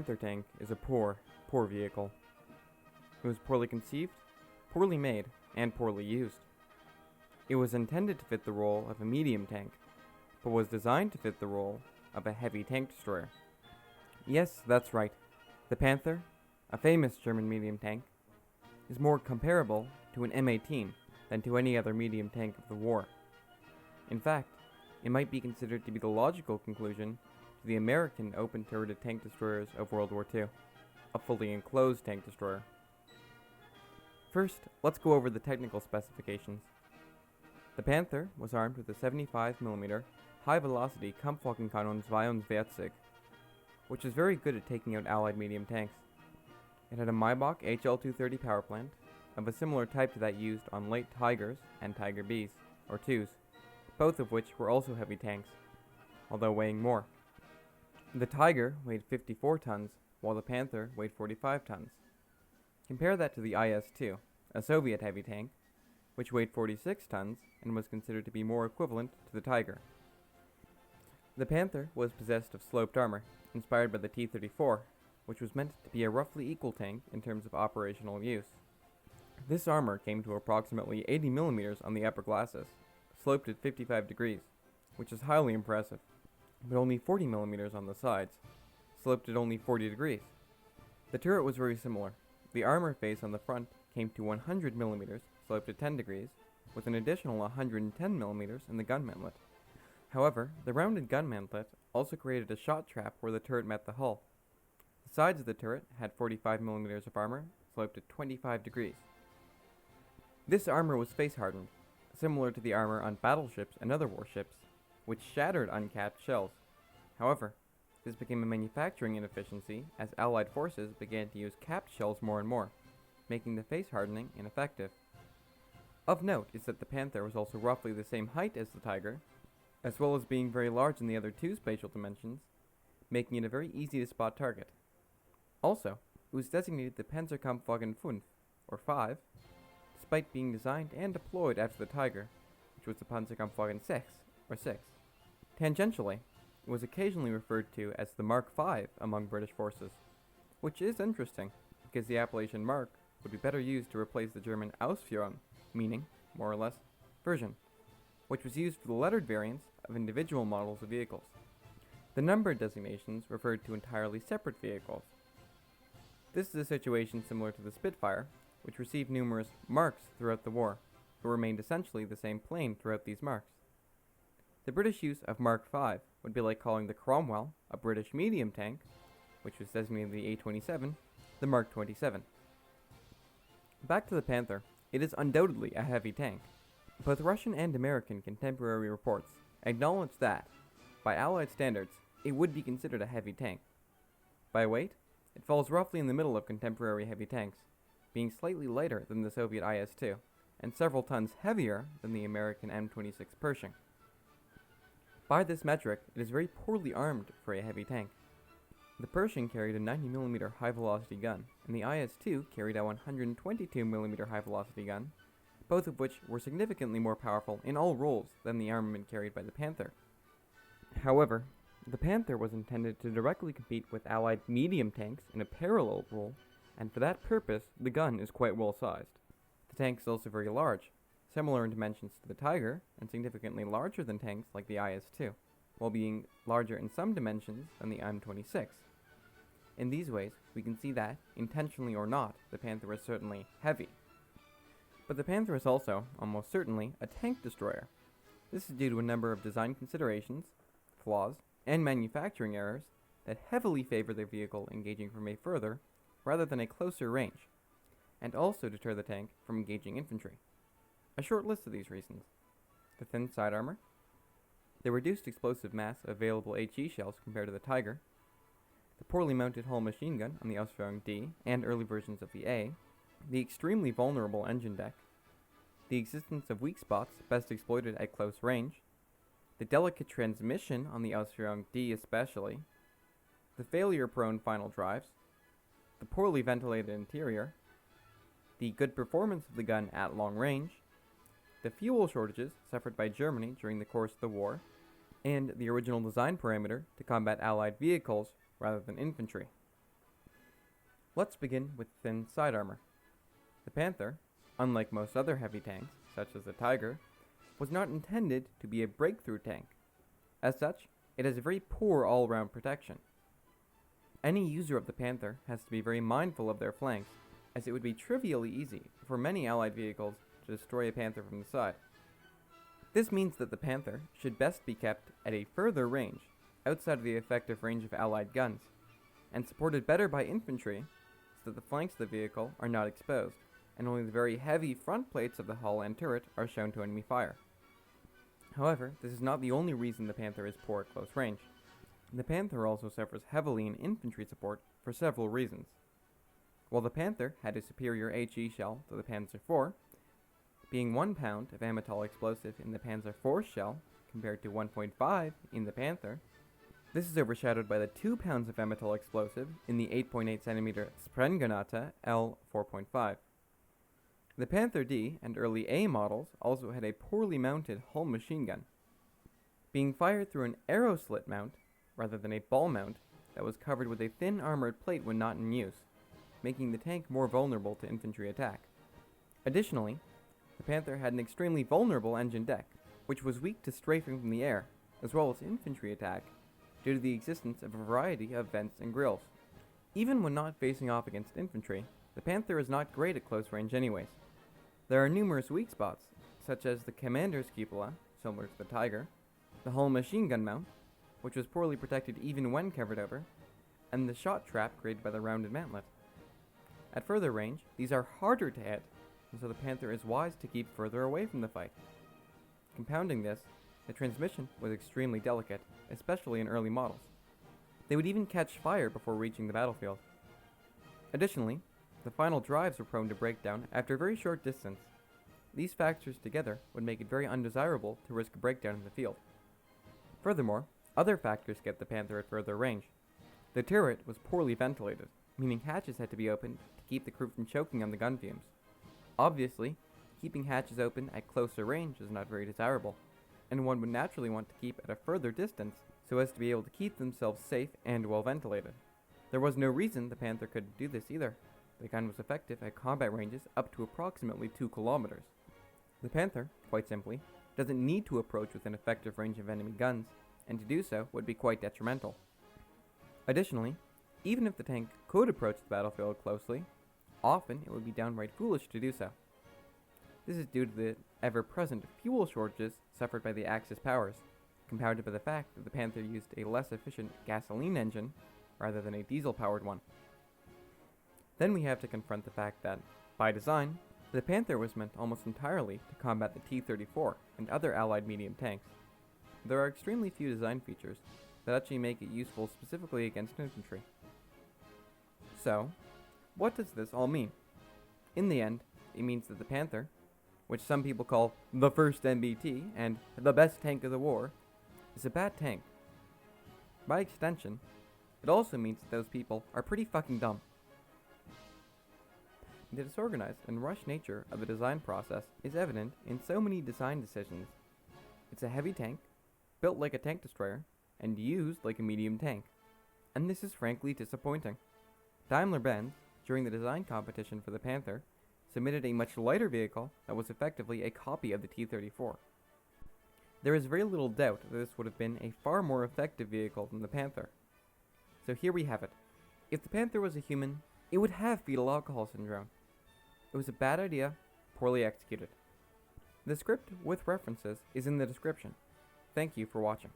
Panther tank is a poor vehicle. It was poorly conceived, poorly made, and poorly used. It was intended to fit the role of a medium tank, but was designed to fit the role of a heavy tank destroyer. Yes, that's right. The Panther, a famous German medium tank, is more comparable to an M18 than to any other medium tank of the war. In fact, it might be considered to be the logical conclusion to the American open-turreted tank destroyers of World War II, a fully enclosed tank destroyer. First, let's go over the technical specifications. The Panther was armed with a 75mm high-velocity Kampfwagenkanon 42, which is very good at taking out Allied medium tanks. It had a Maybach HL-230 power plant, of a similar type to that used on late Tigers and Tiger Bs, or 2s, both of which were also heavy tanks, although weighing more. The Tiger weighed 54 tons, while the Panther weighed 45 tons. Compare that to the IS-2, a Soviet heavy tank, which weighed 46 tons and was considered to be more equivalent to the Tiger. The Panther was possessed of sloped armor, inspired by the T-34, which was meant to be a roughly equal tank in terms of operational use. This armor came to approximately 80mm on the upper glasses, sloped at 55 degrees, which is highly impressive, but only 40mm on the sides, sloped at only 40 degrees. The turret was very similar. The armor face on the front came to 100mm, sloped at 10 degrees, with an additional 110mm in the gun mantlet. However, the rounded gun mantlet also created a shot trap where the turret met the hull. The sides of the turret had 45mm of armor, sloped at 25 degrees. This armor was face-hardened, similar to the armor on battleships and other warships, which shattered uncapped shells. However, this became a manufacturing inefficiency as Allied forces began to use capped shells more and more, making the face hardening ineffective. Of note is that the Panther was also roughly the same height as the Tiger, as well as being very large in the other two spatial dimensions, making it a very easy to spot target. Also, it was designated the Panzerkampfwagen 5, or 5, despite being designed and deployed after the Tiger, which was the Panzerkampfwagen 6, or 6. Tangentially, it was occasionally referred to as the Mark V among British forces, which is interesting, because the appellation Mark would be better used to replace the German Ausführung, meaning, more or less, version, which was used for the lettered variants of individual models of vehicles. The numbered designations referred to entirely separate vehicles. This is a situation similar to the Spitfire, which received numerous marks throughout the war, but remained essentially the same plane throughout these marks. The British use of Mark V would be like calling the Cromwell, a British medium tank, which was designated the A-27, the Mark 27. Back to the Panther, it is undoubtedly a heavy tank. Both Russian and American contemporary reports acknowledge that, by Allied standards, it would be considered a heavy tank. By weight, it falls roughly in the middle of contemporary heavy tanks, being slightly lighter than the Soviet IS-2, and several tons heavier than the American M26 Pershing. By this metric, it is very poorly armed for a heavy tank. The Pershing carried a 90mm high-velocity gun, and the IS-2 carried a 122mm high-velocity gun, both of which were significantly more powerful in all roles than the armament carried by the Panther. However, the Panther was intended to directly compete with Allied medium tanks in a parallel role, and for that purpose, the gun is quite well sized. The tank is also very large, similar in dimensions to the Tiger, and significantly larger than tanks like the IS-2, while being larger in some dimensions than the M26. In these ways, we can see that, intentionally or not, the Panther is certainly heavy. But the Panther is also, almost certainly, a tank destroyer. This is due to a number of design considerations, flaws, and manufacturing errors that heavily favor their vehicle engaging from a further, rather than a closer range, and also deter the tank from engaging infantry. A short list of these reasons: the thin side armor, the reduced explosive mass of available HE shells compared to the Tiger, the poorly mounted hull machine gun on the Ausführung D and early versions of the A, the extremely vulnerable engine deck, the existence of weak spots best exploited at close range, the delicate transmission on the Ausführung D especially, the failure-prone final drives, the poorly ventilated interior, the good performance of the gun at long range, the fuel shortages suffered by Germany during the course of the war, and the original design parameter to combat Allied vehicles rather than infantry. Let's begin with thin side armor. The Panther, unlike most other heavy tanks, such as the Tiger, was not intended to be a breakthrough tank. As such, it has a very poor all-round protection. Any user of the Panther has to be very mindful of their flanks, as it would be trivially easy for many allied vehicles to destroy a Panther from the side. This means that the Panther should best be kept at a further range, outside of the effective range of allied guns, and supported better by infantry so that the flanks of the vehicle are not exposed, and only the very heavy front plates of the hull and turret are shown to enemy fire. However, this is not the only reason the Panther is poor at close range. The Panther also suffers heavily in infantry support for several reasons. While the Panther had a superior HE shell to the Panzer IV, being 1 pound of amytal explosive in the Panzer IV shell compared to 1.5 in the Panther, this is overshadowed by the 2 pounds of amytal explosive in the 8.8 cm Sprengranate L4.5. The Panther D and early A models also had a poorly mounted hull machine gun, being fired through an arrow slit mount rather than a ball mount that was covered with a thin armored plate when not in use, making the tank more vulnerable to infantry attack. Additionally, the Panther had an extremely vulnerable engine deck, which was weak to strafing from the air, as well as infantry attack, due to the existence of a variety of vents and grills. Even when not facing off against infantry, the Panther is not great at close range anyways. There are numerous weak spots, such as the commander's cupola, similar to the Tiger, the hull machine gun mount, which was poorly protected even when covered over, and the shot trap created by the rounded mantlet. At further range, these are harder to hit, and so the Panther is wise to keep further away from the fight. Compounding this, the transmission was extremely delicate, especially in early models. They would even catch fire before reaching the battlefield. Additionally, the final drives were prone to breakdown after a very short distance. These factors together would make it very undesirable to risk a breakdown in the field. Furthermore, other factors kept the Panther at further range. The turret was poorly ventilated, meaning hatches had to be opened to keep the crew from choking on the gun fumes. Obviously, keeping hatches open at closer range is not very desirable, and one would naturally want to keep at a further distance so as to be able to keep themselves safe and well ventilated. There was no reason the Panther couldn't do this either. The gun was effective at combat ranges up to approximately 2 kilometers. The Panther, quite simply, doesn't need to approach within effective range of enemy guns, and to do so would be quite detrimental. Additionally, even if the tank could approach the battlefield closely, often it would be downright foolish to do so. This is due to the ever-present fuel shortages suffered by the Axis powers, compounded by the fact that the Panther used a less efficient gasoline engine rather than a diesel-powered one. Then we have to confront the fact that, by design, the Panther was meant almost entirely to combat the T-34 and other allied medium tanks. There are extremely few design features that actually make it useful specifically against infantry. So, what does this all mean? In the end, it means that the Panther, which some people call the first MBT and the best tank of the war, is a bad tank. By extension, it also means that those people are pretty fucking dumb. The disorganized and rushed nature of the design process is evident in so many design decisions. It's a heavy tank, built like a tank destroyer, and used like a medium tank. And this is frankly disappointing. Daimler-Benz, during the design competition for the Panther, submitted a much lighter vehicle that was effectively a copy of the T-34. There is very little doubt that this would have been a far more effective vehicle than the Panther. So here we have it. If the Panther was a human, it would have fetal alcohol syndrome. It was a bad idea, poorly executed. The script with references is in the description. Thank you for watching.